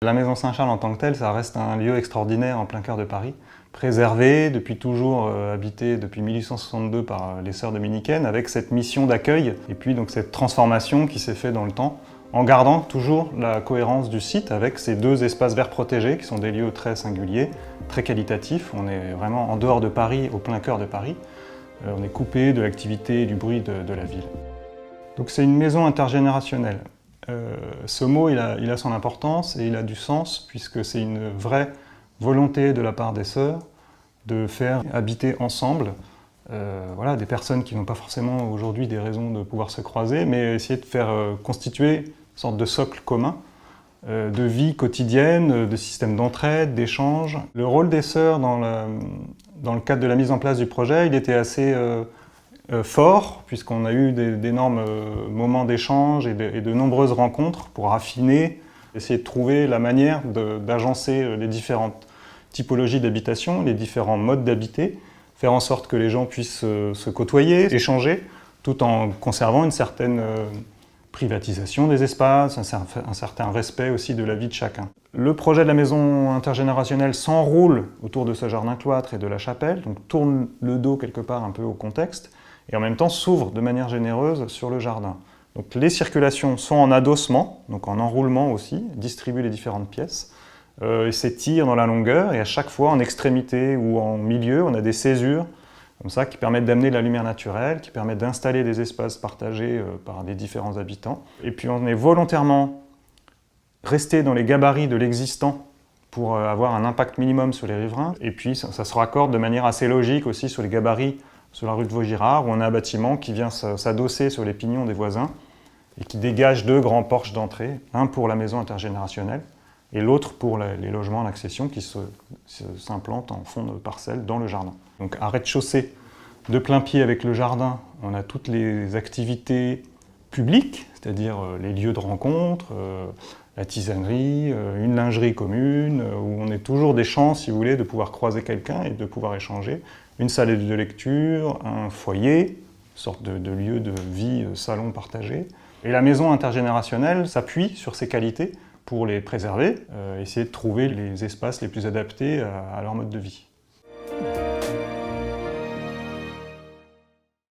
La maison Saint-Charles en tant que telle, ça reste un lieu extraordinaire en plein cœur de Paris, préservé, depuis toujours habité depuis 1862 par les sœurs dominicaines, avec cette mission d'accueil et puis donc cette transformation qui s'est faite dans le temps, en gardant toujours la cohérence du site avec ces deux espaces verts protégés qui sont des lieux très singuliers, très qualitatifs. On est vraiment en dehors de Paris, au plein cœur de Paris. On est coupé de l'activité et du bruit de la ville. Donc c'est une maison intergénérationnelle. Ce mot, il a son importance et il a du sens puisque c'est une vraie volonté de la part des sœurs de faire habiter ensemble voilà, des personnes qui n'ont pas forcément aujourd'hui des raisons de pouvoir se croiser, mais essayer de faire constituer une sorte de socle commun de vie quotidienne, de système d'entraide, d'échange. Le rôle des sœurs dans le cadre de la mise en place du projet, il était assez fort, puisqu'on a eu d'énormes moments d'échange et de nombreuses rencontres pour affiner, essayer de trouver la manière d'agencer les différentes typologies d'habitation, les différents modes d'habiter, faire en sorte que les gens puissent se côtoyer, échanger, tout en conservant une certaine privatisation des espaces, un certain respect aussi de la vie de chacun. Le projet de la maison intergénérationnelle s'enroule autour de ce jardin-cloître et de la chapelle, donc tourne le dos quelque part un peu au contexte, et en même temps s'ouvre de manière généreuse sur le jardin. Donc les circulations sont en adossement, donc en enroulement aussi, distribuent les différentes pièces, et s'étirent dans la longueur, et à chaque fois en extrémité ou en milieu, on a des césures comme ça, qui permettent d'amener de la lumière naturelle, qui permettent d'installer des espaces partagés par les différents habitants. Et puis on est volontairement resté dans les gabarits de l'existant pour avoir un impact minimum sur les riverains, et puis ça se raccorde de manière assez logique aussi sur les gabarits sur la rue de Vaugirard, où on a un bâtiment qui vient s'adosser sur les pignons des voisins et qui dégage deux grands porches d'entrée, un pour la maison intergénérationnelle et l'autre pour les logements en accession qui s'implantent en fond de parcelle dans le jardin. Donc à rez-de-chaussée, de plein pied avec le jardin, on a toutes les activités publiques, c'est-à-dire les lieux de rencontre, la tisanerie, une lingerie commune, où on est toujours des chances, si vous voulez, de pouvoir croiser quelqu'un et de pouvoir échanger. Une salle de lecture, un foyer, une sorte de lieu de vie, salon partagé. Et la maison intergénérationnelle s'appuie sur ces qualités pour les préserver, essayer de trouver les espaces les plus adaptés à leur mode de vie.